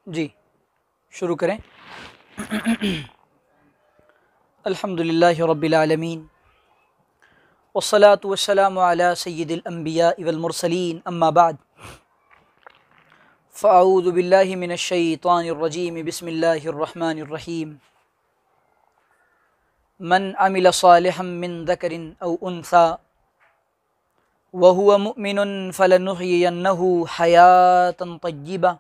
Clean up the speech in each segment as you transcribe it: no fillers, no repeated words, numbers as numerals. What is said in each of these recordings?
जी शुरू करें। अल्हम्दुलिल्लाहि रब्बिल आलमीन वस्सलातु वस्सलामु अला सय्यिदिल अंबिया वल मुरसलीन अम्मा बाद फ़अऊज़ु बिल्लाहि मिनश शैतानिर रजीम बिस्मिल्लाहिर रहमानिर रहीम मन अमिल सालिहम मिन ज़करिन औ उन्सा व हुवा मुमिनुन फलनुहयियन्नहु हयातन तय्यिबा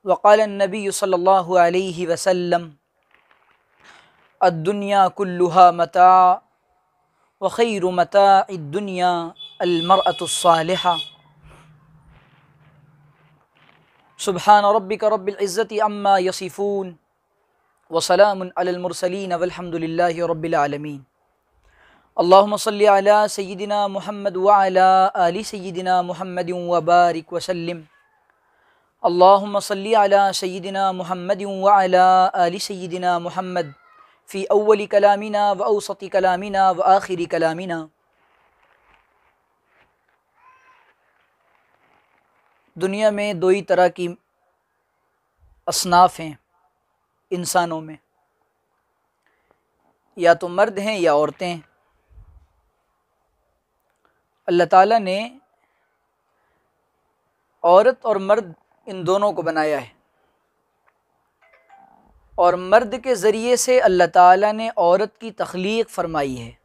वक़ाल अन्नबिय्यु सल्लल्लाहु अलैहि वसल्लम अद्दुनिया कुल्लुहा मता व खैरु मताइद दुनिया अल-मरअतुस सालिहा। सुब्हान रब्बिका रब्बिल इज़्ज़ति अम्मा यसिफून व सलामुन अलल मुरसलीन वल्हम्दुलिल्लाहि रब्बिल आलमीन। अल्लाहुम्मा सल्लि अला सय्यिदिना मुहम्मद व अला आलि सय्यिदिना मुहम्मद व बारिक व सल्लिम। अल्लाहुम्मा सल्लि अला सय्यिदिना मुहम्मद व अला आलि सय्यिदिना मुहम्मद फ़ी अव्वलि कलामिना व औसति कलामिना व आखिरी कलामिना। दुनिया में दो ही तरह की असनाफ़ हैं इंसानों में, या तो मर्द हैं या औरतें हैं। अल्लाह ताला ने औरत और मर्द इन दोनों को बनाया है, और मर्द के ज़रिए से अल्लाह ताला ने औरत की तख्लीक़ फरमाई है,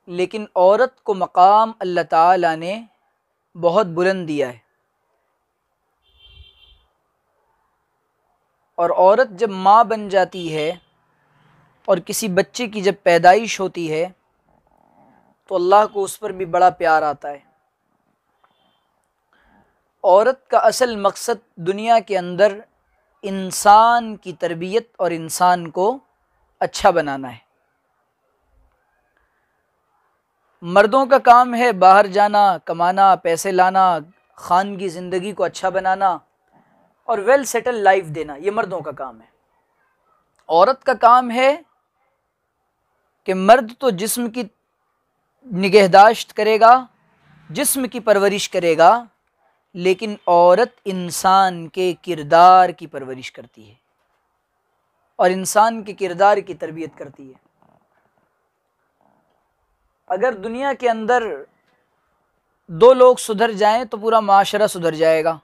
लेकिन औरत को मकाम अल्लाह ताला ने बहुत बुलंद दिया है। और औरत जब माँ बन जाती है और किसी बच्चे की जब पैदाइश होती है तो अल्लाह को उस पर भी बड़ा प्यार आता है। औरत का असल मकसद दुनिया के अंदर इंसान की तरबियत और इंसान को अच्छा बनाना है। मर्दों का काम है बाहर जाना, कमाना, पैसे लाना, खानगी ज़िंदगी को अच्छा बनाना और वेल सेटल लाइफ देना, ये मर्दों का काम है। औरत का काम है कि मर्द तो जिस्म की निगहदाश्त करेगा, जिस्म की परवरिश करेगा, लेकिन औरत इंसान के किरदार की परवरिश करती है और इंसान के किरदार की तरबियत करती है। अगर दुनिया के अंदर दो लोग सुधर जाएं तो पूरा माशरा सुधर जाएगा।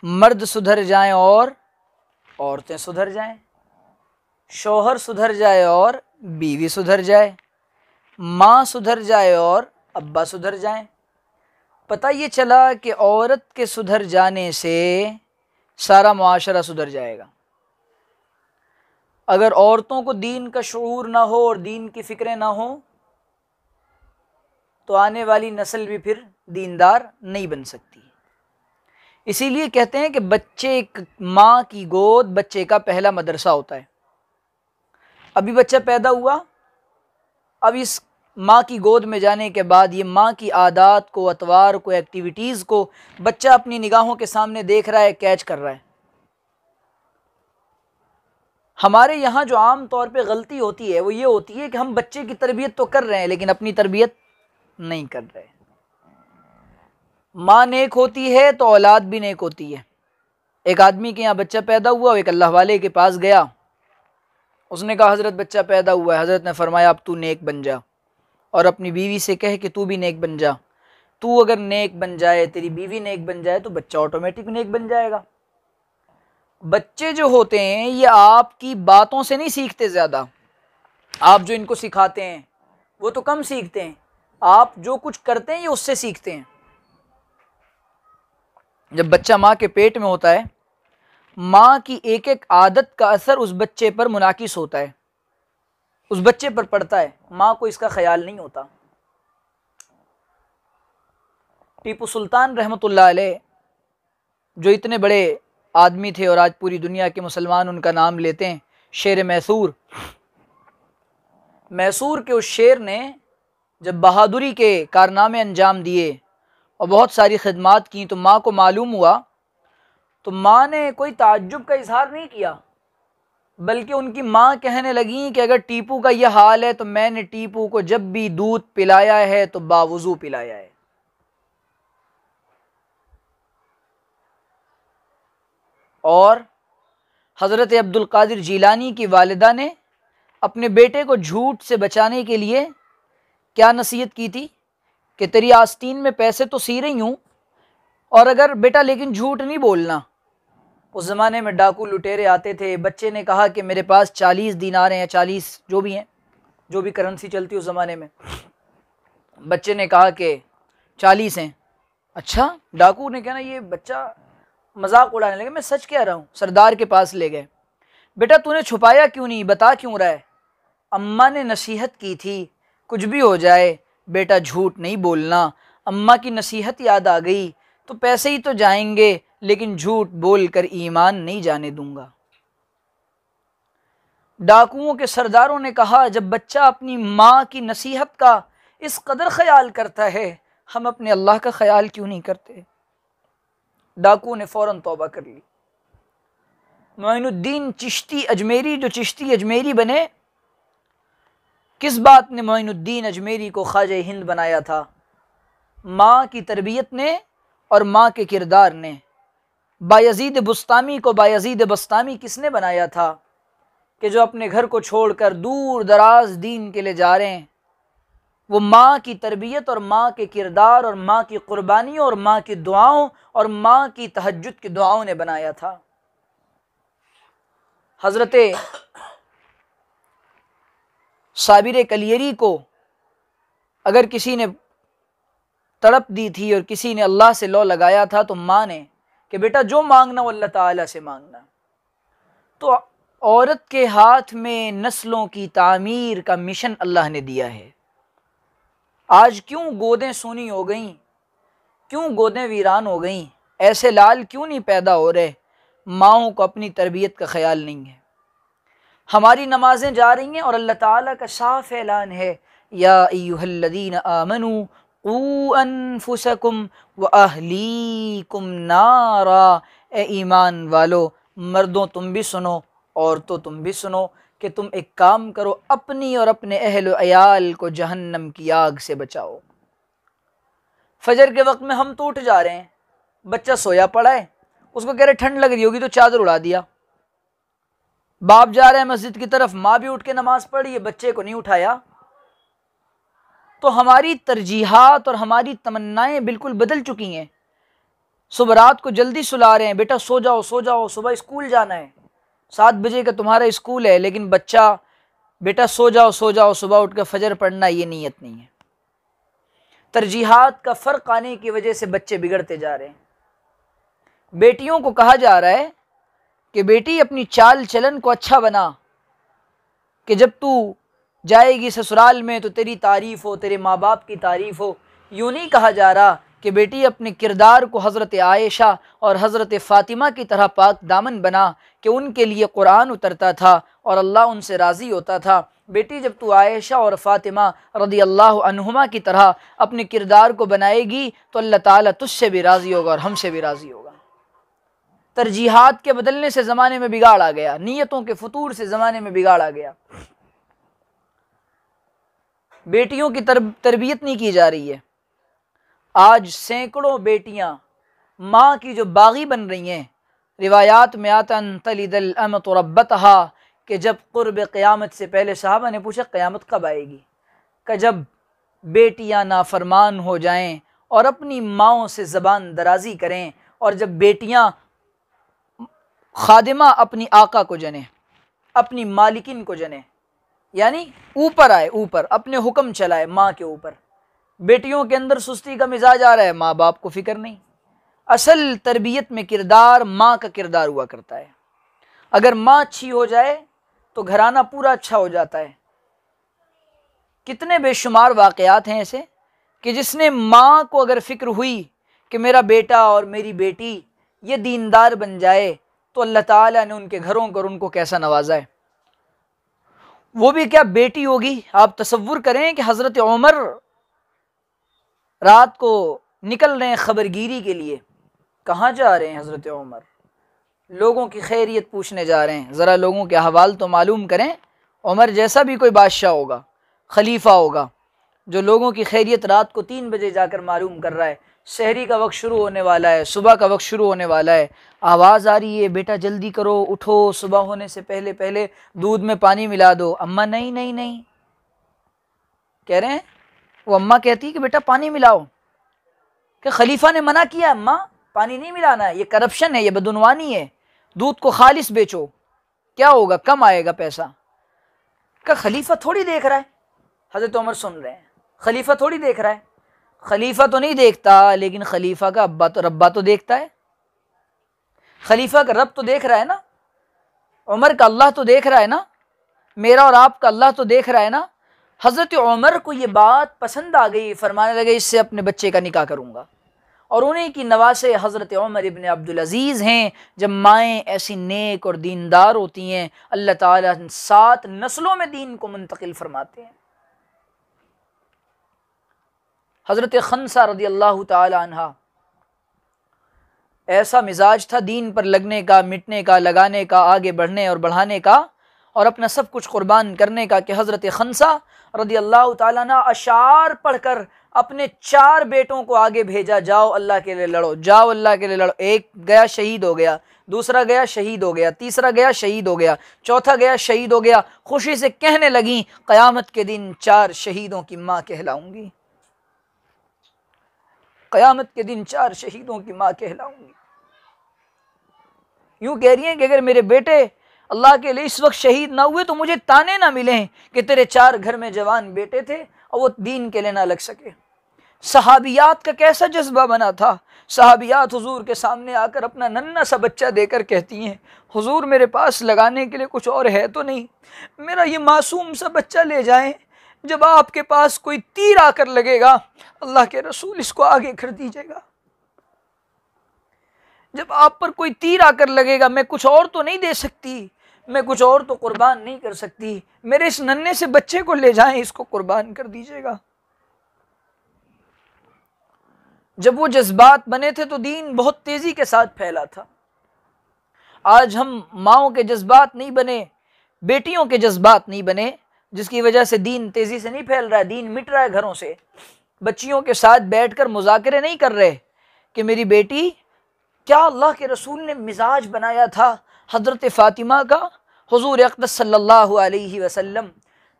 मर्द सुधर जाएं और औरतें सुधर जाएं, शौहर सुधर जाए और बीवी सुधर जाए, माँ सुधर जाए और अब्बा सुधर जाएं। पता ये चला कि औरत के सुधर जाने से सारा मुआशरा सुधर जाएगा। अगर औरतों को दीन का शऊर ना हो और दीन की फ़िक्रें ना हो तो आने वाली नस्ल भी फिर दीनदार नहीं बन सकती। इसीलिए कहते हैं कि बच्चे, माँ की गोद बच्चे का पहला मदरसा होता है। अभी बच्चा पैदा हुआ, अब इस माँ की गोद में जाने के बाद ये माँ की आदात को, अतवार को, एक्टिविटीज़ को बच्चा अपनी निगाहों के सामने देख रहा है, कैच कर रहा है। हमारे यहाँ जो आम तौर पे गलती होती है वो ये होती है कि हम बच्चे की तरबियत तो कर रहे हैं लेकिन अपनी तरबियत नहीं कर रहे। माँ नेक होती है तो औलाद भी नेक होती है। एक आदमी के यहाँ बच्चा पैदा हुआ, वो एक अल्लाह वाले के पास गया, उसने कहा हज़रत बच्चा पैदा हुआ है। हज़रत ने फरमाया अब तू नेक बन जा और अपनी बीवी से कहे कि तू भी नेक बन जा। तू अगर नेक बन जाए, तेरी बीवी नेक बन जाए तो बच्चा ऑटोमेटिक नेक बन जाएगा। बच्चे जो होते हैं ये आपकी बातों से नहीं सीखते ज़्यादा, आप जो इनको सिखाते हैं वो तो कम सीखते हैं, आप जो कुछ करते हैं ये उससे सीखते हैं। जब बच्चा माँ के पेट में होता है, माँ की एक एक आदत का असर उस बच्चे पर मुनाकिस होता है, उस बच्चे पर पड़ता है। माँ को इसका ख्याल नहीं होता। टीपू सुल्तान रहमतुल्लाह अलैह जो इतने बड़े आदमी थे और आज पूरी दुनिया के मुसलमान उनका नाम लेते हैं, शेर मैसूर। मैसूर के उस शेर ने जब बहादुरी के कारनामे अंजाम दिए और बहुत सारी खिदमात की तो माँ को मालूम हुआ, तो माँ ने कोई ताज्जुब का इजहार नहीं किया, बल्कि उनकी माँ कहने लगी कि अगर टीपू का यह हाल है तो मैंने टीपू को जब भी दूध पिलाया है तो बावुज़ू पिलाया है। और हज़रत अब्दुल कादिर जीलानी की वालिदा ने अपने बेटे को झूठ से बचाने के लिए क्या नसीहत की थी कि तेरी आस्तीन में पैसे तो सी रही हूँ, और अगर बेटा लेकिन झूठ नहीं बोलना। उस ज़माने में डाकू लुटेरे आते थे। बच्चे ने कहा कि मेरे पास 40 दीनार हैं, 40 जो भी हैं, जो भी करेंसी चलती उस ज़माने में। बच्चे ने कहा कि 40 हैं। अच्छा, डाकू ने कहना ये बच्चा मजाक उड़ाने लगे, मैं सच कह रहा हूँ। सरदार के पास ले गए, बेटा तूने छुपाया क्यों नहीं, बता क्यों रहा है? अम्मा ने नसीहत की थी कुछ भी हो जाए बेटा झूठ नहीं बोलना। अम्मा की नसीहत याद आ गई तो पैसे ही तो जाएंगे, लेकिन झूठ बोलकर ईमान नहीं जाने दूंगा। डाकुओं के सरदारों ने कहा जब बच्चा अपनी माँ की नसीहत का इस कदर ख्याल करता है, हम अपने अल्लाह का ख्याल क्यों नहीं करते? डाकुओं ने फ़ौरन तौबा कर ली। मोइनुद्दीन चिश्ती अजमेरी, जो चिश्ती अजमेरी बने, किस बात ने मोइनुद्दीन अजमेरी को ख्वाजा हिंद बनाया था? माँ की तरबियत ने और माँ के किरदार ने। बायज़ीद बुस्तामी को बायज़ीद बस्तामी किसने बनाया था कि जो अपने घर को छोड़कर दूर दराज दीन के लिए जा रहे हैं? वो माँ की तरबियत और माँ के किरदार और माँ की कुर्बानियों और माँ की दुआओं और माँ की तहज्जुद की दुआओं ने बनाया था। हज़रत साबिर कलियरी को अगर किसी ने तड़प दी थी और किसी ने अल्लाह से लौ लगाया था तो माँ ने कि बेटा जो मांगना वो अल्लाह ताला से मांगना। तो औरत के हाथ में नस्लों की तामीर का मिशन अल्लाह ने दिया है। आज क्यों गोदें सूनी हो गईं, क्यों गोदें वीरान हो गईं? ऐसे लाल क्यों नहीं पैदा हो रहे? माँओं को अपनी तरबियत का ख्याल नहीं है। हमारी नमाजें जा रही हैं और अल्लाह ताला का साफ ऐलान है, या अय्युहल्लज़ीना आमनू क़ू अनफुसकुम व अहलीकुम नारा। ए ईमान वालो, मर्दों तुम भी सुनो, औरतों तुम भी सुनो कि तुम एक काम करो, अपनी और अपने अहल व अयाल को जहन्नम की आग से बचाओ। फजर के वक्त में हम तो उठ जा रहे हैं, बच्चा सोया पड़ा है, उसको कह रहे ठंड लग रही होगी तो चादर उड़ा दिया। बाप जा रहा है मस्जिद की तरफ, माँ भी उठ के नमाज पढ़ी है, बच्चे को नहीं उठाया। तो हमारी तरजीहात और हमारी तमन्नाएं बिल्कुल बदल चुकी हैं। सुबह रात को जल्दी सुला रहे हैं, बेटा सो जाओ सो जाओ, सुबह स्कूल जाना है, 7 बजे का तुम्हारा स्कूल है, लेकिन बच्चा बेटा सो जाओ सुबह उठ कर फजर पढ़ना, ये नीयत नहीं है। तरजीहात का फ़र्क आने की वजह से बच्चे बिगड़ते जा रहे हैं। बेटियों को कहा जा रहा है कि बेटी अपनी चाल चलन को अच्छा बना, कि जब तू जाएगी ससुराल में तो तेरी तारीफ़ हो, तेरे माँ बाप की तारीफ़ हो। यूँ नहीं कहा जा रहा कि बेटी अपने किरदार को हज़रत आयशा और हज़रत फ़ातिमा की तरह पाक दामन बना कि उनके लिए कुरान उतरता था और अल्लाह उनसे राज़ी होता था। बेटी जब तू आयशा और फ़ातिमा रज़ी अल्लाह अन्हुमा की तरह अपने किरदार को बनाएगी तो अल्लाह ताला तुझसे भी राज़ी होगा और हमसे भी राज़ी होगा। तरजीहात के बदलने से ज़माने में बिगाड़ आ गया, नीयतों के फतूर से ज़माने में बिगाड़ आ गया। बेटियों की तरबियत नहीं की जा रही है। आज सैकड़ों बेटियां माँ की जो बागी बन रही हैं। रिवायात में आता तलिदल अमत रब्बतहा, कि जब क़ुर्ब क़यामत से पहले सहाबा ने पूछा क़यामत कब आएगी? कि जब बेटियां नाफरमान हो जाएं और अपनी माँओं से ज़बान दराज़ी करें, और जब बेटियां खादिमा अपनी आका को जने, अपनी मालिकिन को जने, यानी ऊपर आए, ऊपर अपने हुक्म चलाए माँ के ऊपर। बेटियों के अंदर सुस्ती का मिजाज आ रहा है, माँ बाप को फिक्र नहीं। असल तरबियत में किरदार माँ का किरदार हुआ करता है। अगर माँ अच्छी हो जाए तो घराना पूरा अच्छा हो जाता है। कितने बेशुमार वाक़यात हैं ऐसे कि जिसने माँ को अगर फ़िक्र हुई कि मेरा बेटा और मेरी बेटी ये दीनदार बन जाए तो अल्लाह ताला ने उनके घरों को और उनको कैसा नवाजा है। वो भी क्या बेटी होगी। आप तसव्वुर करें कि हज़रत उमर रात को निकल रहे हैं खबरगिरी के लिए। कहाँ जा रहे हैं हज़रत उमर? लोगों की खैरियत पूछने जा रहे हैं। ज़रा लोगों के अहवाल तो मालूम करें। उमर जैसा भी कोई बादशाह होगा, खलीफा होगा, जो लोगों की खैरियत रात को 3 बजे जाकर मालूम कर रहा है, शहरी का वक्त शुरू होने वाला है, सुबह का वक्त शुरू होने वाला है, आवाज़ आ रही है बेटा जल्दी करो, उठो, सुबह होने से पहले पहले दूध में पानी मिला दो। अम्मा नहीं नहीं नहीं कह रहे हैं, वो अम्मा कहती है कि बेटा पानी मिलाओ, कि खलीफा ने मना किया अम्मा पानी नहीं मिलाना है, ये करप्शन है, ये बदउनवानी है, दूध को खालिस बेचो, क्या होगा, कम आएगा पैसा। का खलीफा थोड़ी देख रहा है, हज़रत उमर सुन रहे हैं, खलीफा थोड़ी देख रहा है, खलीफा तो नहीं देखता, लेकिन खलीफा का अब्बा तो रब्बा तो देखता है, खलीफा का रब तो देख रहा है ना, उमर का अल्लाह तो देख रहा है ना, मेरा और आपका अल्लाह तो देख रहा है ना। हज़रत उमर को ये बात पसंद आ गई, फरमाने लगे इससे अपने बच्चे का निकाह करूँगा। और उन्हीं की नवासे हज़रत उमर इब्न अब्दुल अज़ीज़ हैं। जब माएँ ऐसी नेक और दीनदार होती हैं, अल्लाह ताला 7 नस्लों में दीन को मुंतकिल फरमाते हैं। हज़रत खंसा रज़ी अल्लाह ताला अन्हा, ऐसा मिजाज था दीन पर लगने का, मिटने का, लगाने का, आगे बढ़ने और बढ़ाने का और अपना सब कुछ कुर्बान करने का, कि हज़रत खंसा रज़ी अल्लाह ताला अन्हा अशार पढ़कर अपने 4 बेटों को आगे भेजा, जाओ अल्लाह के लिए लड़ो, जाओ अल्लाह के लिए लड़ो। एक गया शहीद हो गया, दूसरा गया शहीद हो गया, तीसरा गया शहीद हो गया, चौथा गया शहीद हो गया। खुशी से कहने लगी क़यामत के दिन 4 शहीदों की माँ कहलाऊंगी, क़यामत के दिन 4 शहीदों की माँ कहलाऊंगी। यूं कह रही हैं कि अगर मेरे बेटे अल्लाह के लिए इस वक्त शहीद ना हुए तो मुझे ताने ना मिलें कि तेरे 4 घर में जवान बेटे थे और वो दीन के लिए ना लग सके। सहाबियात का कैसा जज्बा बना था, सहाबियात हुजूर के सामने आकर अपना नन्ना सा बच्चा देकर कहती हैं, हुजूर मेरे पास लगाने के लिए कुछ और है तो नहीं, मेरा ये मासूम सा बच्चा ले जाएं, जब आपके पास कोई तीर आकर लगेगा अल्लाह के रसूल इसको आगे कर दीजिएगा। जब आप पर कोई तीर आकर लगेगा, मैं कुछ और तो नहीं दे सकती, मैं कुछ और तो कुर्बान नहीं कर सकती, मेरे इस नन्हे से बच्चे को ले जाएं, इसको कुर्बान कर दीजिएगा। जब वो जज्बात बने थे तो दीन बहुत तेजी के साथ फैला था। आज हम माओं के जज्बात नहीं बने, बेटियों के जज्बात नहीं बने, जिसकी वजह से दीन तेजी से नहीं फैल रहा है, दीन मिट रहा है घरों से। बच्चियों के साथ बैठकर मुज़ाकरे नहीं कर रहे कि मेरी बेटी, क्या अल्लाह के रसूल ने मिजाज बनाया था हज़रत फ़ातिमा का। हुज़ूर अक़दस सल्लल्लाहु अलैहि वसल्लम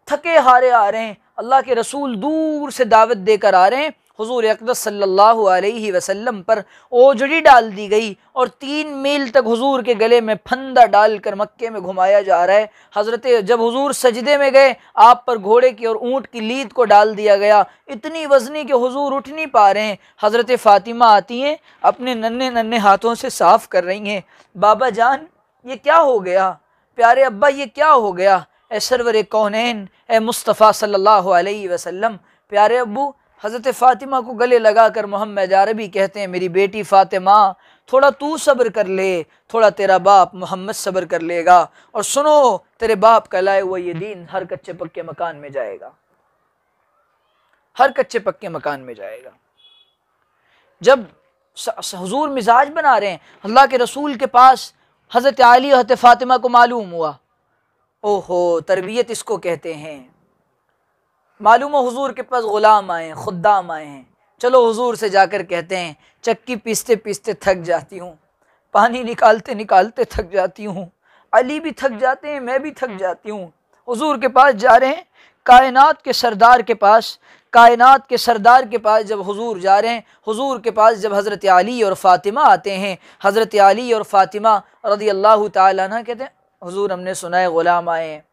थके हारे आ रहे हैं, अल्लाह के रसूल दूर से दावत देकर आ रहे हैं, हुज़ूर अक़दस सल्लल्लाहु अलैहि वसल्लम पर ओजड़ी डाल दी गई और 3 मील तक हुज़ूर के गले में फंदा डालकर मक्के में घुमाया जा रहा है। हज़रत जब हुज़ूर सजदे में गए, आप पर घोड़े की और ऊँट की लीद को डाल दिया गया, इतनी वज़नी कि हुज़ूर उठ नहीं पा रहे हैं। हज़रत फ़ातिमा आती हैं, अपने नन्हे नन्हे हाथों से साफ़ कर रही हैं, बाबा जान ये क्या हो गया, प्यारे अब्बा ये क्या हो गया, ए सरवर कौनैन, ए मुस्तफ़ा सल्लल्लाहु अलैहि वसल्लम। प्यारे अब्बू हज़रत फ़ातिमा को गले लगाकर मोहम्मद अरबी कहते हैं, मेरी बेटी फ़ातिमा थोड़ा तू सब्र कर ले, थोड़ा तेरा बाप मोहम्मद सब्र कर लेगा, और सुनो तेरे बाप का लाए हुआ ये दीन हर कच्चे पक्के मकान में जाएगा, हर कच्चे पक्के मकान में जाएगा। जब हुजूर मिजाज बना रहे हैं, अल्लाह के रसूल के पास हज़रत अली हज़रत फ़ातिमा को मालूम हुआ, ओहो तरबियत इसको कहते हैं। मालूम हो हुजूर के पास ग़ुलाम आए हैं, खुद्दाम आए हैं, चलो हुजूर से जाकर कहते हैं चक्की पीसते पीसते थक जाती हूँ, पानी निकालते निकालते थक जाती हूँ, अली भी थक जाते हैं, मैं भी थक जाती हूँ। हुजूर के पास जा रहे हैं, कायनात के सरदार के पास, कायनात के सरदार के पास जब हुजूर जा रहे हैं, हुजूर के पास जब हज़रत अली और फ़ातिमा आते हैं, हज़रत अली और फ़ातिमा रज़ी अल्लाह ताला अन्हा कहते हैं, हुजूर हमने सुना है ग़ुलाम आए हैं,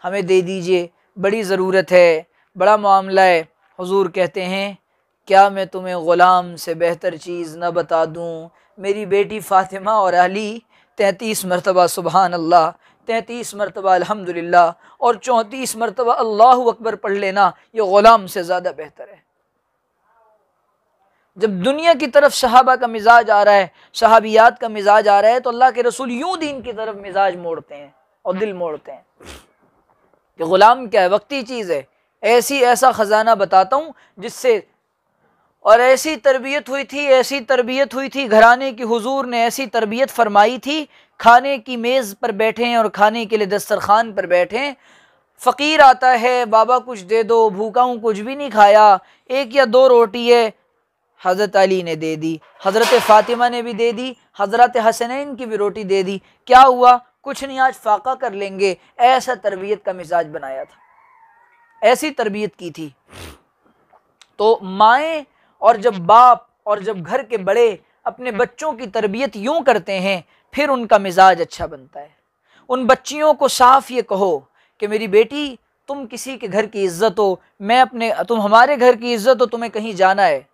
हमें दे दीजिए, बड़ी ज़रूरत है, बड़ा मामला है। हुजूर कहते हैं, क्या मैं तुम्हें ग़ुलाम से बेहतर चीज़ न बता दूँ। मेरी बेटी फ़ातिमा और अली 33 मरतबा सुबहान अल्लाह, 33 मरतबा अल्हम्दुलिल्लाह और 34 मरतबा अल्लाहु अकबर पढ़ लेना, ये ग़ुलाम से ज़्यादा बेहतर है। जब दुनिया की तरफ सहाबा का मिजाज आ रहा है, सहाबियात का मिजाज आ रहा है, तो अल्लाह के रसूल यूँ दीन की तरफ मिजाज मोड़ते हैं और दिल मोड़ते हैं कि ग़ुलाम क्या है, वक्ती चीज़ है, ऐसा ख़जाना बताता हूँ जिससे, और ऐसी तरबियत हुई थी, ऐसी तरबियत हुई थी घराने की, हुजूर ने ऐसी तरबियत फरमाई थी, खाने की मेज़ पर बैठे हैं और खाने के लिए दस्तरखान पर बैठे हैं, फ़कीर आता है, बाबा कुछ दे दो, भूखा हूँ, कुछ भी नहीं खाया, एक या दो रोटी है, हज़रत अली ने दे दी, हज़रत फ़ातिमा ने भी दे दी, हज़रत हसनैन की भी रोटी दे दी, क्या हुआ, कुछ नहीं, आज फाका कर लेंगे। ऐसा तरबियत का मिजाज बनाया था, ऐसी तरबियत की थी। तो माएँ और जब बाप और जब घर के बड़े अपने बच्चों की तरबियत यूँ करते हैं, फिर उनका मिजाज अच्छा बनता है। उन बच्चियों को साफ ये कहो कि मेरी बेटी, तुम किसी के घर की इज्जत हो, तुम हमारे घर की इज्जत हो, तुम्हें कहीं जाना है,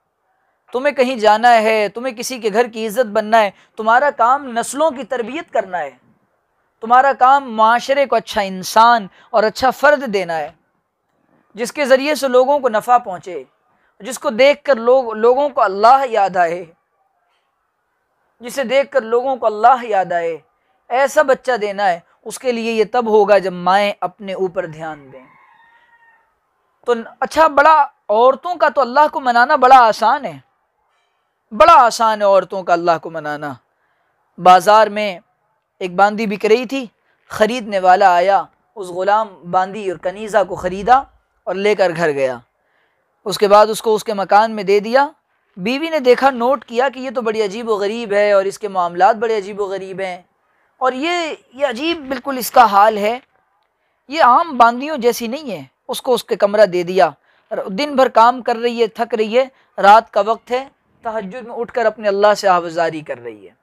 तुम्हें कहीं जाना है, तुम्हें किसी के घर की इज्जत बनना है, तुम्हारा काम नस्लों की तरबियत करना है, तुम्हारा काम माशरे को अच्छा इंसान और अच्छा फ़र्द देना है, जिसके ज़रिए से लोगों को नफ़ा पहुँचे, जिसको देखकर लोगों को अल्लाह याद आए, जिसे देखकर लोगों को अल्लाह याद आए, ऐसा बच्चा देना है। उसके लिए ये तब होगा जब माएँ अपने ऊपर ध्यान दें। तो अच्छा, बड़ा औरतों का तो अल्लाह को मनाना बड़ा आसान है, बड़ा आसान है औरतों का अल्लाह को मनाना। बाज़ार में एक बांदी बिक रही थी, ख़रीदने वाला आया, उस ग़ुलाम बांदी और कनीज़ा को ख़रीदा और लेकर घर गया। उसके बाद उसको उसके मकान में दे दिया। बीवी ने देखा, नोट किया कि ये तो बड़ी अजीब व गरीब है और इसके मामलात बड़े अजीब व गरीब हैं, और ये अजीब बिल्कुल इसका हाल है, ये आम बांदियों जैसी नहीं है। उसको उसके कमरा दे दिया। दिन भर काम कर रही है, थक रही है, रात का वक्त है, तहज्जुद में उठकर अपने अल्लाह से आवाज़ारी कर रही है।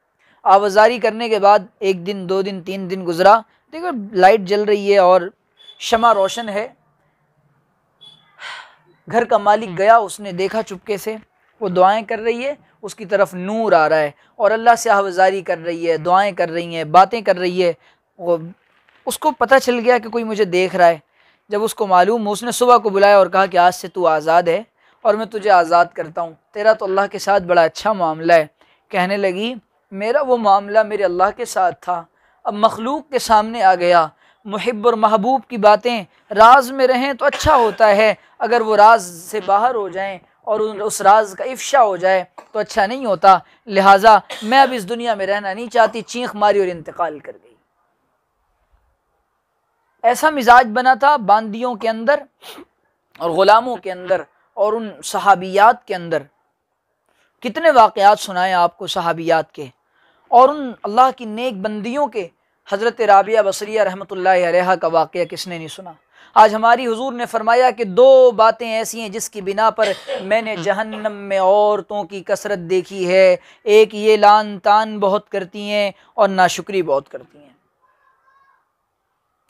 आवाज़ारी करने के बाद 1 दिन, 2 दिन, 3 दिन गुजरा, देखो लाइट जल रही है और शमा रोशन है। घर का मालिक गया, उसने देखा चुपके से, वो दुआएं कर रही है, उसकी तरफ नूर आ रहा है और अल्लाह से आवाज़ारी कर रही है, दुआएं कर रही हैं, बातें कर रही है। उसको पता चल गया कि कोई मुझे देख रहा है। जब उसको मालूम, उसने सुबह को बुलाया और कहा कि आज से तू आज़ाद है और मैं तुझे आज़ाद करता हूँ, तेरा तो अल्लाह के साथ बड़ा अच्छा मामला है। कहने लगी, मेरा वो मामला मेरे अल्लाह के साथ था, अब मखलूक के सामने आ गया। मुहिब और महबूब की बातें राज में रहें तो अच्छा होता है, अगर वो राज से बाहर हो जाएं और उस राज का इफ्शा हो जाए तो अच्छा नहीं होता। लिहाजा मैं अब इस दुनिया में रहना नहीं चाहती। चीख मारी और इंतकाल कर गई। ऐसा मिजाज बना था बांदियों के अंदर और ग़ुलामों के अंदर और उन सहाबियात के अंदर। कितने वाक़यात सुनाए आपको सहाबियात के और उन अल्लाह की नेक बंदियों के। हज़रत राबिया बसरिया रहमतुल्लाहि अलैहा का वाक़या किसने नहीं सुना। आज हमारी हुजूर ने फरमाया कि 2 बातें ऐसी हैं जिसकी बिना पर मैंने जहन्नम में औरतों की कसरत देखी है। एक ये लान तान बहुत करती हैं और नाशुक्री बहुत करती हैं।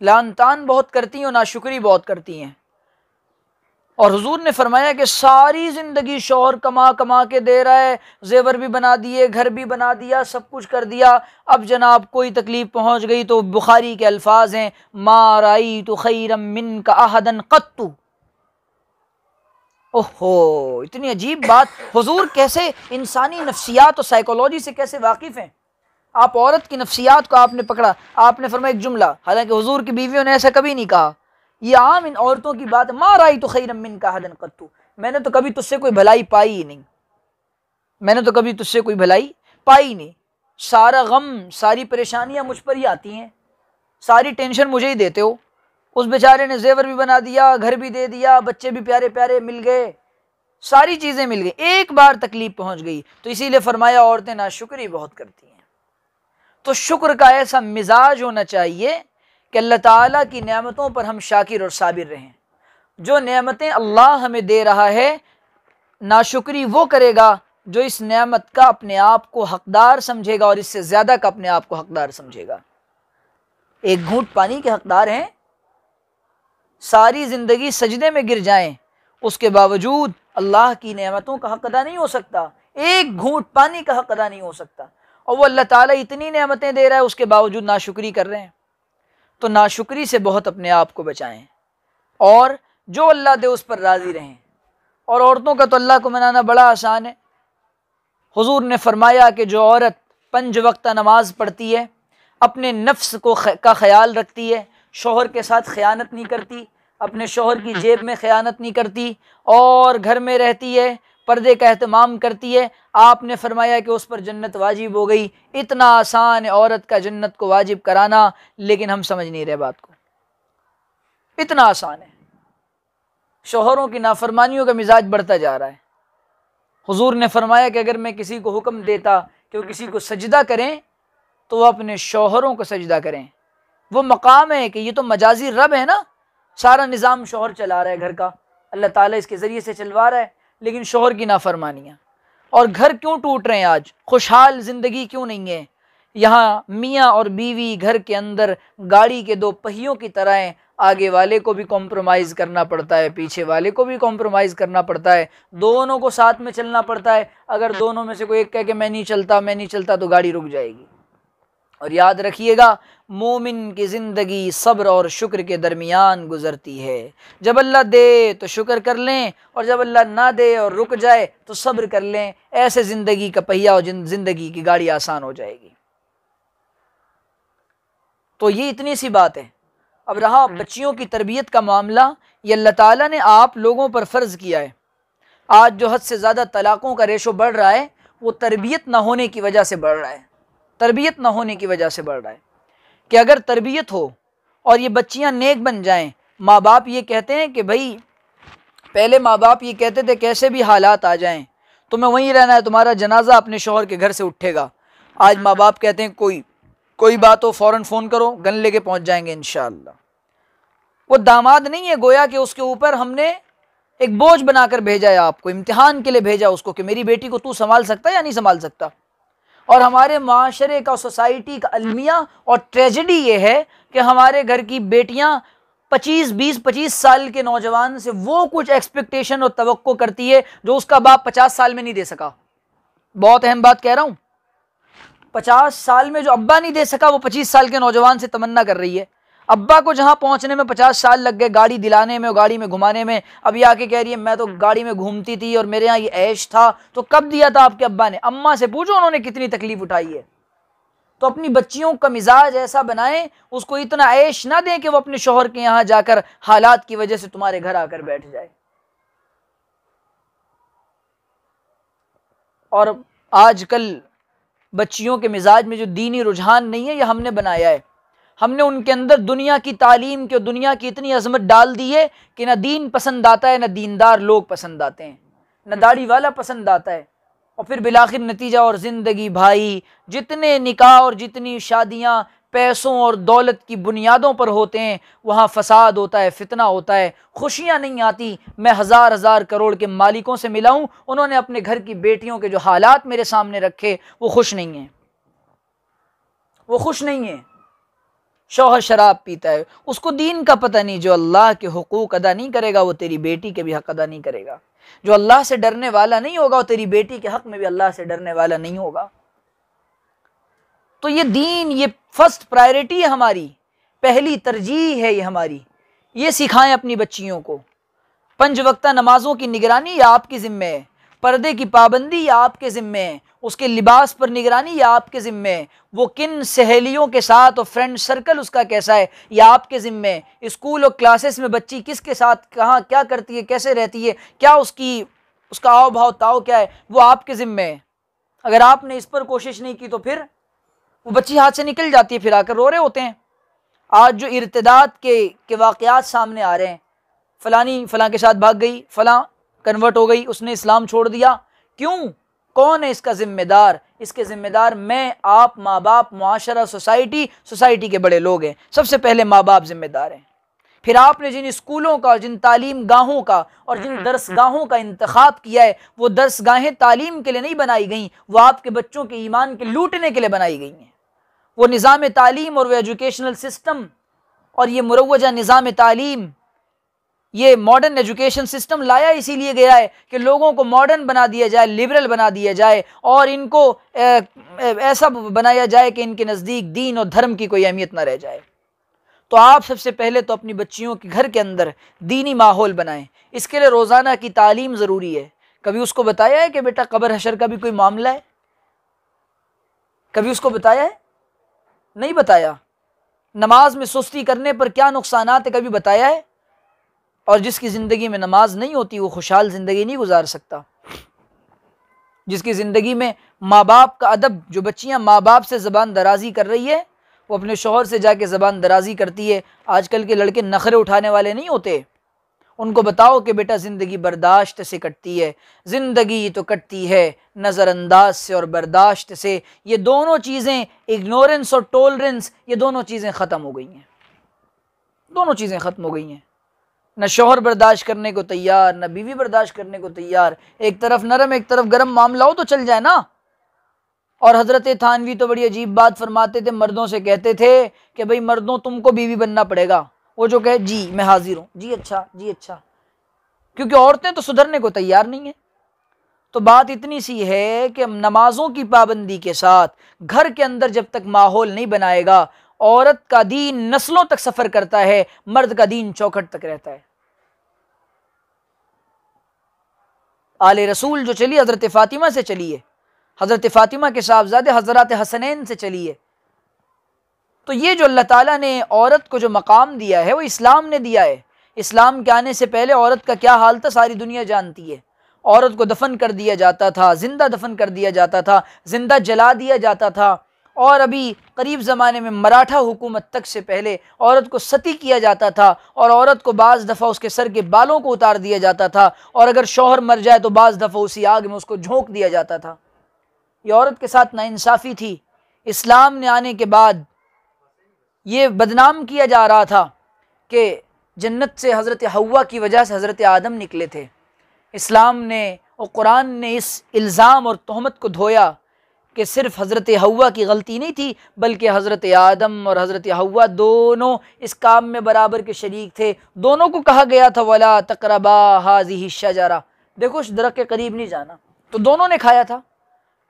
लान तान बहुत करती हैं और नाशुक्री बहुत करती हैं। और हुजूर ने फरमाया कि सारी ज़िंदगी शौहर कमा कमा के दे रहा है, जेवर भी बना दिए, घर भी बना दिया, सब कुछ कर दिया, अब जनाब कोई तकलीफ़ पहुँच गई तो बुखारी के अल्फाज हैं, मा राई तो खैरम मिन का अहदन कत्तु। ओहो, इतनी अजीब बात। हुजूर कैसे इंसानी नफ्सियात और साइकोलॉजी से कैसे वाकिफ़ हैं। आप औरत की नफ्सियात को आपने पकड़ा, आपने फरमाया एक जुमला, हालांकि हुजूर की बीवियों ने ऐसा कभी नहीं कहा, ये आम इन औरतों की बात। मा राई तो खैरम मिन का अहदन कत्तु, मैंने तो कभी तुझसे कोई भलाई पाई ही नहीं, मैंने तो कभी तुझसे कोई भलाई पाई नहीं। सारा गम, सारी परेशानियां मुझ पर ही आती हैं, सारी टेंशन मुझे ही देते हो। उस बेचारे ने जेवर भी बना दिया, घर भी दे दिया, बच्चे भी प्यारे प्यारे मिल गए, सारी चीज़ें मिल गई, एक बार तकलीफ पहुंच गई। तो इसीलिए फरमाया औरतें नाशुक्री बहुत करती हैं। तो शुक्र का ऐसा मिजाज होना चाहिए कि अल्लाह ताला की नेमतों पर हम शाकिर और साबिर रहें। जो नेमतें अल्लाह हमें दे रहा है, नाशुक्री वो करेगा जो इस नेमत का अपने आप को हकदार समझेगा और इससे ज़्यादा का अपने आप को हकदार समझेगा। एक घूंट पानी के हकदार हैं, सारी ज़िंदगी सजदे में गिर जाएं, उसके बावजूद अल्लाह की नेमतों का हक अदा नहीं हो सकता, एक घूंट पानी का हक अदा नहीं हो सकता। और वो अल्लाह ताला इतनी नेमतें दे रहा है, उसके बावजूद नाशुक्री कर रहे हैं। तो नाशुक्री से बहुत अपने आप को बचाएं और जो अल्लाह दे उस पर राज़ी रहें। और औरतों का तो अल्लाह को मनाना बड़ा आसान है। हुजूर ने फरमाया कि जो औरत 5 वक्त नमाज पढ़ती है, अपने नफ्स को का ख्याल रखती है, शौहर के साथ ख़यानत नहीं करती, अपने शौहर की जेब में ख़यानत नहीं करती और घर में रहती है, पर्दे का एहतमाम करती है, आपने फरमाया कि उस पर जन्नत वाजिब हो गई। इतना आसान है औरत का जन्नत को वाजिब कराना, लेकिन हम समझ नहीं रहे बात को। इतना आसान है। शौहरों की नाफरमानियों का मिजाज बढ़ता जा रहा है। हुजूर ने फरमाया कि अगर मैं किसी को हुक्म देता कि वो किसी को सजदा करें तो वह अपने शौहरों को सजदा करें। वो मकाम है कि ये तो मजाजी रब है ना, सारा निज़ाम शौहर चला रहा है घर का, अल्लाह ताला इसके ज़रिए से चलवा रहा है, लेकिन शौहर की नाफरमानियाँ। और घर क्यों टूट रहे हैं आज, खुशहाल ज़िंदगी क्यों नहीं है। यहाँ मियाँ और बीवी घर के अंदर गाड़ी के दो पहियों की तरह हैं, आगे वाले को भी कॉम्प्रोमाइज़ करना पड़ता है, पीछे वाले को भी कॉम्प्रोमाइज़ करना पड़ता है, दोनों को साथ में चलना पड़ता है। अगर दोनों में से कोई एक कहे कि मैं नहीं चलता तो गाड़ी रुक जाएगी। और याद रखिएगा, मोमिन की ज़िंदगी सब्र और शुक्र के दरमियान गुजरती है। जब अल्लाह दे तो शुक्र कर लें, और जब अल्लाह ना दे और रुक जाए तो सब्र कर लें। ऐसे ज़िंदगी का पहिया और ज़िंदगी की गाड़ी आसान हो जाएगी। तो ये इतनी सी बात है। अब रहा बच्चियों की तरबियत का मामला, ये अल्लाह ताला ने आप लोगों पर फ़र्ज़ किया है। आज जो हद से ज़्यादा तलाक़ों का रेशो बढ़ रहा है वो तरबियत ना होने की वजह से बढ़ रहा है। तरबियत ना होने की वजह से बढ़ रहा है कि अगर तरबियत हो और ये बच्चियां नेक बन जाएं, माँ बाप ये कहते हैं कि भाई, पहले माँ बाप ये कहते थे कैसे भी हालात आ जाएं तुम्हें वहीं रहना है, तुम्हारा जनाजा अपने शौहर के घर से उठेगा। आज माँ बाप कहते हैं कोई बात हो फ़ौरन फ़ोन करो, गन लेके पहुँच जाएंगे इंशाअल्लाह। वो दामाद नहीं है, गोया कि उसके ऊपर हमने एक बोझ बनाकर भेजा है, आपको इम्तिहान के लिए भेजा उसको कि मेरी बेटी को तू संभाल सकता है या नहीं संभाल सकता। और हमारे माशरे का, सोसाइटी का अलमिया और ट्रेजेडी ये है कि हमारे घर की बेटियां 25 साल के नौजवान से वो कुछ एक्सपेक्टेशन और तवक्को करती है जो उसका बाप 50 साल में नहीं दे सका। बहुत अहम बात कह रहा हूं, 50 साल में जो अब्बा नहीं दे सका वो 25 साल के नौजवान से तमन्ना कर रही है। अब्बा को जहां पहुंचने में 50 साल लग गए, गाड़ी दिलाने में और गाड़ी में घुमाने में, अभी आके कह रही है मैं तो गाड़ी में घूमती थी और मेरे यहाँ ये ऐश था। तो कब दिया था आपके अब्बा ने? अम्मा से पूछो उन्होंने कितनी तकलीफ उठाई है। तो अपनी बच्चियों का मिजाज ऐसा बनाएं, उसको इतना ऐश ना दें कि वो अपने शौहर के यहाँ जाकर हालात की वजह से तुम्हारे घर आकर बैठ जाए। और आजकल बच्चियों के मिजाज में जो दीनी रुझान नहीं है, यह हमने बनाया है। हमने उनके अंदर दुनिया की तालीम की और दुनिया की इतनी अजमत डाल दी है कि ना दीन पसंद आता है, ना दीनदार लोग पसंद आते हैं, ना दाढ़ी वाला पसंद आता है। और फिर बिलाखिर नतीजा और ज़िंदगी भाई, जितने निकाह और जितनी शादियाँ पैसों और दौलत की बुनियादों पर होते हैं, वहाँ फसाद होता है, फितना होता है, खुशियाँ नहीं आती। मैं हज़ार करोड़ के मालिकों से मिला हूँ, उन्होंने अपने घर की बेटियों के जो हालात मेरे सामने रखे वो खुश नहीं हैं, वो खुश नहीं हैं। शौहर शराब पीता है, उसको दीन का पता नहीं। जो अल्लाह के हुकूक अदा नहीं करेगा वो तेरी बेटी के भी हक अदा नहीं करेगा। जो अल्लाह से डरने वाला नहीं होगा वो तेरी बेटी के हक में भी अल्लाह से डरने वाला नहीं होगा। तो ये दीन, ये फर्स्ट प्रायोरिटी है हमारी, पहली तरजीह है ये हमारी। ये सिखाएं अपनी बच्चियों को। 5 वक्ता नमाजों की निगरानी या आपके ज़िम्मे है, पर्दे की पाबंदी या आपके ज़िम्मे है, उसके लिबास पर निगरानी या आपके ज़िम्मे है, वो किन सहेलियों के साथ और फ्रेंड सर्कल उसका कैसा है या आपके ज़िम्मे है, स्कूल और क्लासेस में बच्ची किसके साथ कहाँ क्या करती है, कैसे रहती है, क्या उसका आव भाव ताव क्या है, वो आपके ज़िम्मे है। अगर आपने इस पर कोशिश नहीं की तो फिर वो बच्ची हाथ से निकल जाती है, फिर आकर रो रहे होते हैं। आज जो इर्तिदाद के वाक़यात सामने आ रहे हैं, फ़लाँ के साथ भाग गई, फ़लाँ कन्वर्ट हो गई, उसने इस्लाम छोड़ दिया, क्यों? कौन है इसका ज़िम्मेदार? इसके ज़िम्मेदार मैं, आप, माँ बाप, मुआशरा, सोसाइटी के बड़े लोग हैं। सबसे पहले माँ बाप ज़िम्मेदार हैं। फिर आपने जिन स्कूलों का, जिन तालीम गाहों का और जिन दरसगाहों का इंतखाब किया है, वो दरसगाहें तालीम के लिए नहीं बनाई गई, वो आपके बच्चों के ईमान के लूटने के लिए बनाई गई हैं। वो निज़ाम तालीम और वो एजुकेशनल सिस्टम और ये मुरव्वजा निज़ाम तालीम, ये मॉडर्न एजुकेशन सिस्टम लाया इसीलिए गया है कि लोगों को मॉडर्न बना दिया जाए, लिबरल बना दिया जाए और इनको ऐसा बनाया जाए कि इनके नज़दीक दीन और धर्म की कोई अहमियत ना रह जाए। तो आप सबसे पहले तो अपनी बच्चियों के घर के अंदर दीनी माहौल बनाएं। इसके लिए रोज़ाना की तालीम ज़रूरी है। कभी उसको बताया है कि बेटा कब्र हशर का भी कोई मामला है? कभी उसको बताया है? नहीं बताया। नमाज में सुस्ती करने पर क्या नुकसानात है? कभी बताया है? और जिसकी ज़िंदगी में नमाज नहीं होती वो खुशहाल ज़िंदगी नहीं गुजार सकता। जिसकी ज़िंदगी में माँ बाप का अदब, जो बच्चियाँ माँ बाप से ज़बान दराजी कर रही है, वो अपने शौहर से जाके ज़बान दराज़ी करती है। आजकल के लड़के नखरे उठाने वाले नहीं होते, उनको बताओ कि बेटा ज़िंदगी बर्दाश्त से कटती है, ज़िंदगी तो कटती है नज़रअंदाज से और बर्दाश्त से। ये दोनों चीज़ें, इग्नोरेंस और टॉलरेंस, ये दोनों चीज़ें ख़त्म हो गई हैं, दोनों चीज़ें ख़त्म हो गई हैं। न शौहर बर्दाश्त करने को तैयार, न बीवी बर्दाश्त करने को तैयार। एक तरफ नरम एक तरफ गरम मामला हो तो चल जाए ना। और हज़रत थानवी तो बड़ी अजीब बात फरमाते थे, मर्दों से कहते थे कि भाई मर्दों तुमको बीवी बनना पड़ेगा। वो जो कहे जी मैं हाजिर हूँ, जी अच्छा जी अच्छा, क्योंकि औरतें तो सुधरने को तैयार नहीं है। तो बात इतनी सी है कि नमाजों की पाबंदी के साथ घर के अंदर जब तक माहौल नहीं बनाएगा, औरत का दीन नस्लों तक सफ़र करता है, मर्द का दीन चौखट तक रहता है। आले रसूल जो चली हज़रत फ़ातिमा से चली है, हज़रत फ़ातिमा के साहबजादे हज़रत हसनैन से चली है। तो ये जो अल्लाह ताला ने औरत को जो मकाम दिया है वो इस्लाम ने दिया है। इस्लाम के आने से पहले औरत का क्या हाल था सारी दुनिया जानती है। औरत को दफन कर दिया जाता था, जिंदा दफन कर दिया जाता था, जिंदा जला दिया जाता था। और अभी करीब ज़माने में मराठा हुकूमत तक से पहले औरत को सती किया जाता था, और औरत को बाज़ दफ़ा उसके सर के बालों को उतार दिया जाता था, और अगर शौहर मर जाए तो बाज़ दफ़ा उसी आग में उसको झोंक दिया जाता था। ये औरत के साथ नाइंसाफ़ी थी। इस्लाम ने आने के बाद ये बदनाम किया जा रहा था कि जन्नत से हज़रत हव्वा की वजह से हज़रत आदम निकले थे। इस्लाम ने और कुरान ने इस इल्ज़ाम और तोहमत को धोया कि सिर्फ हज़रत हव्वा की गलती नहीं थी, बल्कि हज़रत आदम और हज़रत हव्वा दोनों इस काम में बराबर के शरीक थे। दोनों को कहा गया था वला तक़रबा हाज़िही शजरा, देखो उस दरख़्त के करीब नहीं जाना, तो दोनों ने खाया था,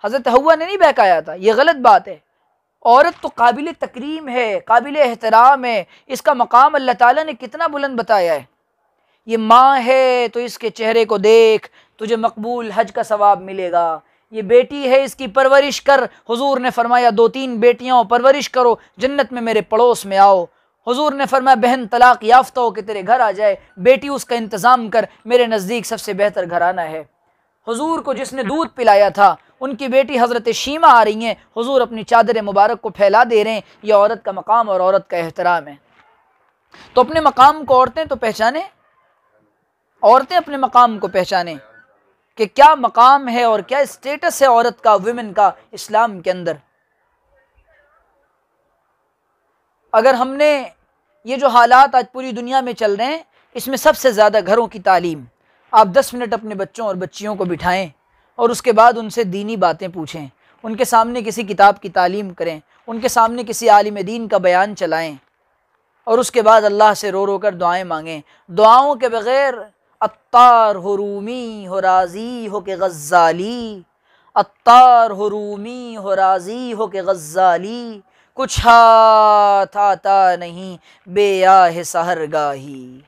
हज़रत हव्वा ने नहीं बहकाया था। ये गलत बात है। औरत तो काबिल तकरीम है, काबिल एहतराम है, इसका मकाम अल्लाह ताला ने कितना बुलंद बताया है। ये माँ है तो इसके चेहरे को देख, तुझे मकबूल हज का सवाब मिलेगा। ये बेटी है, इसकी परवरिश कर, हुजूर ने फरमाया 2-3 बेटियाँ परवरिश करो, जन्नत में मेरे पड़ोस में आओ। हुजूर ने फरमाया बहन तलाक याफ्ता हो के तेरे घर आ जाए, बेटी उसका इंतज़ाम कर, मेरे नज़दीक सबसे बेहतर घराना है। हुजूर को जिसने दूध पिलाया था उनकी बेटी हज़रत शीमा आ रही हैं, हुजूर अपनी चादर मुबारक को फैला दे रहे हैं। यह औरत का मकाम और औरत का एहतराम है। तो अपने मकाम को औरतें तो पहचाने, औरतें अपने मकाम को पहचाने कि क्या मकाम है और क्या स्टेटस है औरत का, वुमेन का इस्लाम के अंदर। अगर हमने ये जो हालात आज पूरी दुनिया में चल रहे हैं, इसमें सबसे ज़्यादा घरों की तालीम, आप 10 मिनट अपने बच्चों और बच्चियों को बिठाएं और उसके बाद उनसे दीनी बातें पूछें, उनके सामने किसी किताब की तालीम करें, उनके सामने किसी आलिम दीन का बयान चलाएं, और उसके बाद अल्लाह से रो रो कर दुआएं मांगें। दुआओं के बग़ैर अत्तार हो रूमी हो राज़ी हो के गज़्ज़ाली, अत्तार हो रूमी हो राज़ी हो के गज़्ज़ाली, कुछ हाथ आता नहीं बेयाह सहरगाही।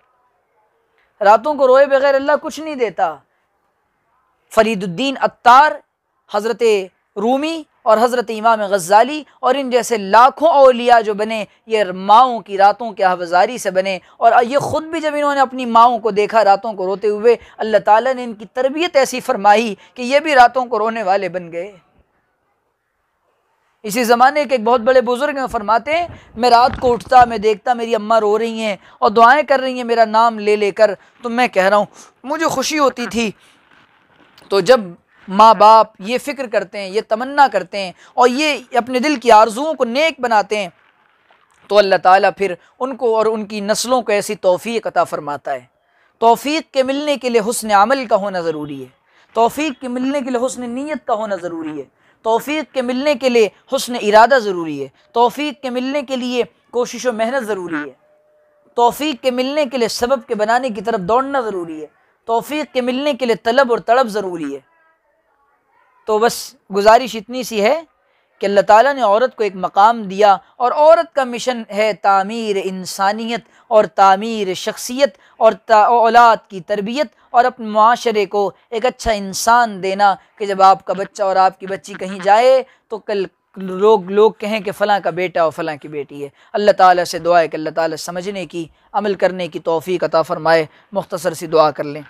रातों को रोए बगैर अल्लाह कुछ नहीं देता। फरीदुद्दीन अत्तार, हज़रत रूमी और हज़रत इमाम गज़्ज़ाली और इन जैसे लाखों औलिया जो बने, ये माओं की रातों के हवज़ारी से बने। और ये ख़ुद भी जब इन्होंने अपनी माओं को देखा रातों को रोते हुए, अल्लाह ताला ने इनकी तरबियत ऐसी फरमाई कि ये भी रातों को रोने वाले बन गए। इसी ज़माने के एक बहुत बड़े बुज़ुर्ग में फरमाते हैं, मैं रात को उठता, मैं देखता मेरी अम्मा रो रही हैं और दुआएं कर रही हैं मेरा नाम ले लेकर, तो मैं कह रहा हूँ मुझे खुशी होती थी। तो जब माँ बाप ये फ़िक्र करते हैं, ये तमन्ना करते हैं और ये अपने दिल की आरज़ुओं को नेक बनाते हैं, तो अल्लाह ताला फिर उनको और उनकी नस्लों को ऐसी तौफ़ीक़ अता फ़रमाता है। तौफ़ीक़ के मिलने के लिए हुस्न अमल का होना ज़रूरी है, तौफ़ीक़ के मिलने के लिए हुस्न नीयत का होना ज़रूरी है, तौफ़ीक़ के मिलने के लिए हुस्न इरादा ज़रूरी है, तौफ़ीक़ के मिलने के लिए कोशिश व मेहनत ज़रूरी है, तौफ़ीक़ के मिलने के लिए सबब के बनाने की तरफ दौड़ना ज़रूरी है, तौफ़ीक़ के मिलने के लिए तलब और तड़प ज़रूरी है। तो बस गुजारिश इतनी सी है कि अल्लाह ताला ने औरत को एक मकाम दिया, और औरत का मिशन है तामीर इंसानियत और तामीर शख्सियत और औलाद की तरबियत और अपने माशरे को एक अच्छा इंसान देना, कि जब आपका बच्चा और आपकी बच्ची कहीं जाए तो कल लोग कहें कि फ़लाँ का बेटा और फ़लाँ की बेटी है। अल्लाह ताला से दुआ है कि अल्लाह ताला समझने की, अमल करने की तौफ़ीक़ अता फ़रमाए। मुख्तसर सी दुआ कर लें।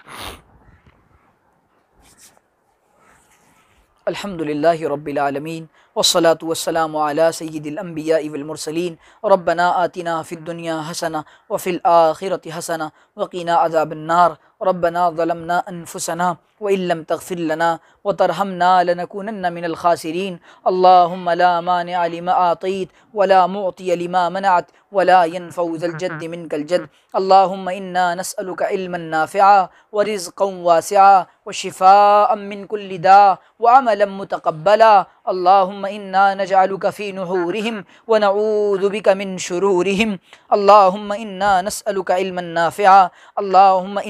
अल्हम्दुलिल्लाहि रब्बिल आलमीन वस्सलातु वस्सलामु अला सय्यिदिल अंबिया वल मुरसलीन रब्बना आतिना फिद दुनिया हसना व फिल आखिरति हसना व क़िना अज़ाबन्नार रब्बना ज़लमना अनफुसना व इल्लम तग़फ़िर लना व तरहमना लनकूनन्ना मिनल ख़ासिरीन अल्लाहुम्मा ला मानिअ लिमा आतैत व ला मुअतिय लिमा मनअत व ला यनफ़उ ज़ल जद्दि मिनकल जद्द अल्लाहुम्मा इन्ना नस्अलुका इल्मन नाफ़िअ व रिज़्क़न वासिअ व शिफ़ाअन मिन कुल्लि दा व अमलन मुतक़ब्बला अल्लाहुम्मा इन्ना नजअलुका फ़ी नुहूरिहिम व नऊज़ु बिका मिन शुरूरिहिम अल्लाहुम्मा इन्ना नस्अलुका इल्मन नाफ़िअ अल्लाहुम्मा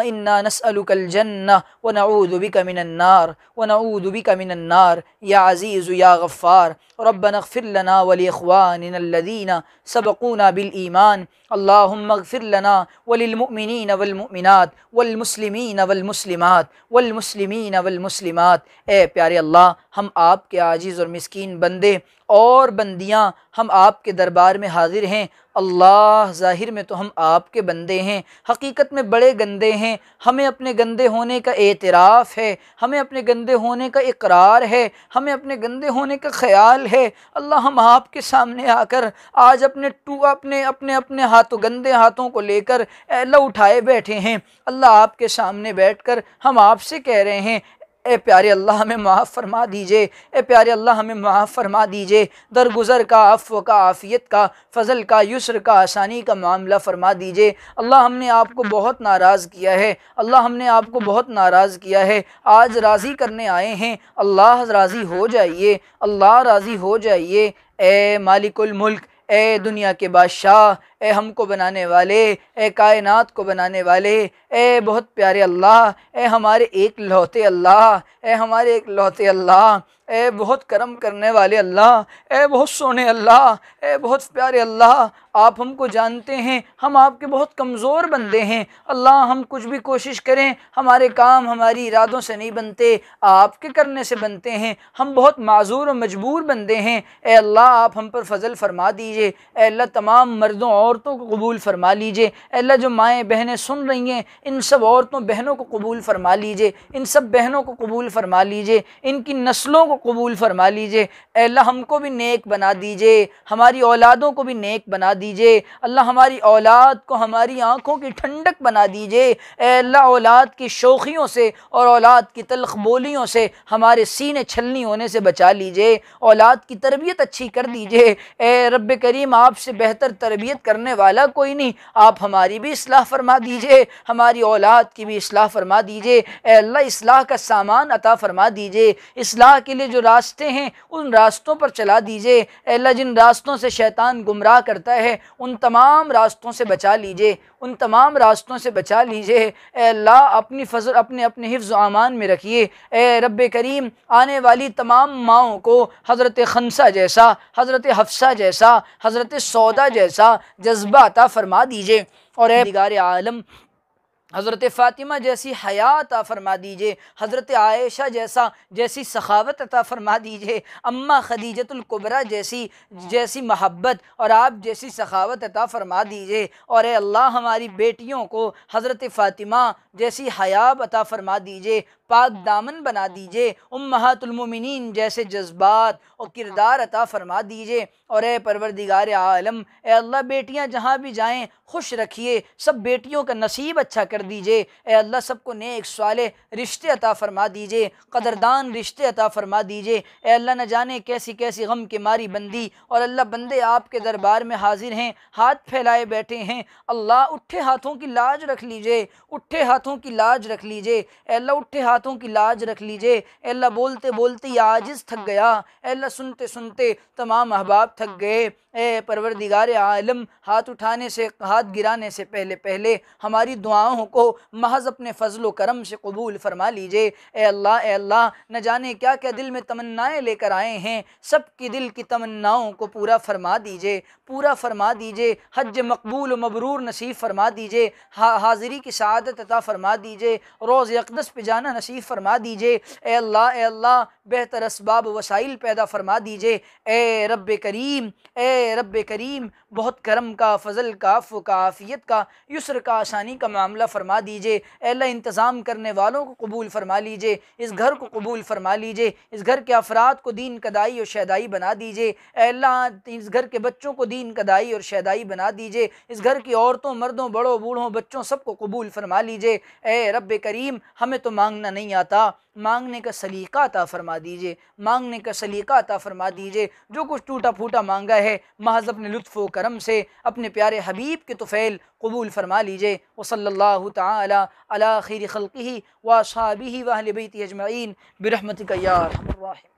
इन्ना नस्अलुकल जन्नह व नऊज़ु बिका मिनन नार व नऊज़ु बिका मिनन नार या अज़ीज़ु या गफ़्फ़ार रब्बना इग़फ़िर लना व लिइख़वानिना अल्लज़ीना सबक़ूना बिल ईमान अल्लाहुम्मा इग़फ़िर लना व लिल मुअमिनीना वल मुअमिनात वल मुस्लिमीना वल मुस्लिमात वल मुस्लिमीना वल मुस्लिमात। ए प्यारे अल्लाह, हम आपके आजिज़ और मिस्कीन बंदे और बंदियाँ हम आपके दरबार में हाजिर हैं। अल्लाह, ज़ाहिर में तो हम आपके बंदे हैं, हकीकत में बड़े गंदे हैं। हमें अपने गंदे होने का एतराफ़ है, हमें अपने गंदे होने का इकरार है, हमें अपने गंदे होने का ख्याल है। अल्लाह, हम आपके सामने आकर आज अपने अपने अपने हाथों, गंदे हाथों को लेकर अल्लाह उठाए बैठे हैं। अल्लाह, आपके सामने बैठकर हम आपसे कह रहे हैं, ए प्यारे अल्लाह, हमें माफ़ फरमा दीजिए। ए प्यारे अल्लाह, हमें माफ़ फरमा दीजिए। दरगुज़र का, अफ़्व का, आफ़ियत का, फ़ज़ल का, युस्र का, आसानी का मामला फ़रमा दीजिए। अल्लाह, हमने आपको बहुत नाराज़ किया है। अल्लाह, हमने आपको बहुत नाराज़ किया है। आज राज़ी करने आए हैं। अल्लाह, राज़ी हो जाइए। अल्लाह, राज़ी हो जाइए। ए मालिकुल मुल्क, ए दुनिया के बादशाह, ए हमको बनाने वाले, ए कायनात को बनाने वाले, ए बहुत प्यारे अल्लाह, ए हमारे एक लौते अल्लाह, ए हमारे एक लौते अल्लाह, ए बहुत करम करने वाले अल्लाह, ए बहुत सोने अल्लाह, ए बहुत प्यारे अल्लाह, आप हमको जानते हैं, हम आपके बहुत कमज़ोर बंदे हैं। अल्लाह, हम कुछ भी कोशिश करें, हमारे काम हमारी इरादों से नहीं बनते, आपके करने से बनते हैं। हम बहुत माज़ूर और मजबूर बंदे हैं। ए अल्लाह, आप हम पर फ़ज़ल फ़रमा दीजिए। ए अल्लाह, तमाम मर्दों औरतों को कबूल फ़रमा लीजिए। ए अल्लाह, जो माएँ बहनें सुन रही हैं, इन सब औरतों बहनों को कबूल फ़रमा लीजिए। इन सब बहनों को कबूल फ़रमा लीजिए। इनकी नस्लों को कबूल फ़रमा लीजिए। ए अल्लाह, हमको भी नेक बना दीजिए, हमारी औलादों को भी नेक बना दीजिए। अल्लाह, हमारी औलाद को हमारी आँखों की ठंडक बना दीजिए। ए अल्लाह, औलाद की शोखियों से और औलाद की तल्ख़ बोलियों से हमारे सीने छलनी होने से बचा लीजिए। औलाद की तरबियत अच्छी कर दीजिए। ए रब्बे करीम, आपसे बेहतर तरबियत करने वाला कोई नहीं। आप हमारी भी इस्लाह फ़रमा दीजिए, हमारी औलाद की भी इस्लाह फ़रमा दीजिए। ए अल्लाह, इस्लाह का सामान अता फ़रमा दीजिए। इस्लाह के लिए जो रास्ते हैं, उन रास्तों पर चला दीजिए। ए अल्लाह, जिन रास्तों से शैतान गुमराह करता है, उन तमाम रास्तों से बचा लीजिए, उन तमाम रास्तों से बचा लीजिए। ए अल्लाह, अपनी फ़ज़ल अपने अपने हिफ्ज़ अमान में रखिए। ए रब्बे करीम, आने वाली तमाम माओं को हज़रत खंसा जैसा, हज़रत हफ्सा जैसा, हज़रत सौदा जैसा जज्बा अता फ़रमा दीजिए। और ए दिगार आलम, हज़रत फ़ातिमा जैसी हयात अता फ़रमा दीजिए। हज़रत आयशा जैसी सखावत अता फ़रमा दीजिए। अम्मा खदीजतुल कुबरा जैसी महब्बत और आप जैसी सखावत अता फ़रमा दीजिए। और ए अल्लाह, हमारी बेटियों को हज़रत फ़ातिमा जैसी हयाब अता फ़रमा दीजिए, पाक दामन बना दीजिए। उम्महातुल मोमिनीन जैसे जज्बात और किरदार अता फ़रमा दीजिए। और ए परवरदिगार आलम, ए अल्लाह, बेटियां जहाँ भी जाएं खुश रखिए, सब बेटियों का नसीब अच्छा कर दीजिए। ए अल्लाह, सबको नेक स्वाले रिश्ते अता फ़रमा दीजिए, कदरदान रिश्ते अता फ़रमा दीजिए। ए अल्लाह, न जाने कैसी कैसी गम की मारी बंदी और अल्लाह बंदे आपके दरबार में हाजिर हैं, हाथ फैलाए बैठे हैं। अल्लाह, उठे हाथों की लाज रख लीजिए, उठे हाथों की लाज रख लीजिए। ए अल्लाह, उठे हाथों की लाज रख लीजिए। ए अल्लाह, बोलते बोलते ये आजिज़ थक गया। ए अल्लाह, सुनते सुनते तमाम अहबाब थक गए। ए परवरदिगार आलम, हाथ उठाने से, हाथ गिराने से पहले पहले हमारी दुआओं को महज अपने फ़ज़ल व करम से कबूल फ़रमा लीजिए। ए अल्लाह, न जाने क्या क्या दिल में तमन्नाएँ लेकर आए हैं, सब की दिल की तमन्नाओं को पूरा फ़रमा दीजिए, पूरा फ़रमा दीजिए। हज मकबूल व मबरूर नसीब फ़रमा दीजिए। हाज़िरी की सआदत अता फ़रमा दीजिए। रोज़ अक़दस पे जाना नसीब फ़रमा दीजिए। ए अल्लाह, बेहतर असबाब वसाइल पैदा फ़रमा दीजिए। ए रब्बे करीम, ए रब्बे करीम, बहुत करम का, फ़ज़ल का, अफ़्व का, आफ़ियत का, युस्र का, आसानी का मामला फरमा दीजिए। अल्लाह इंतज़ाम करने वालों को कबूल फरमा लीजिए, इस घर को कबूल फरमा लीजिए, इस घर के अफराद को दीन कदाई और शहदाई बना दीजिए। अल्लाह इस घर के बच्चों को दीन कदाई और शहदाई बना दीजिए, इस घर की औरतों, मर्दों, बड़ों, बूढ़ों, बच्चों सबको कबूल फरमा लीजिए। ए रब करीम, हमें तो मांगना नहीं आता, मांगने का सलीका अता फरमा दीजिए, मांगने का सलीका अता फरमा दीजिए। जो कुछ टूटा फूटा मांगा है महज अपने लुत्फ़ व करम से अपने प्यारे हबीब के तुफ़ैल कबूल फरमा लीजिए। व सल्लल्लाहु तआला अला खैरि खल्क़िही व अस्हाबिही व अहले बैतिही अजमईन बिरहमतिका या अरहमर राहिमीन।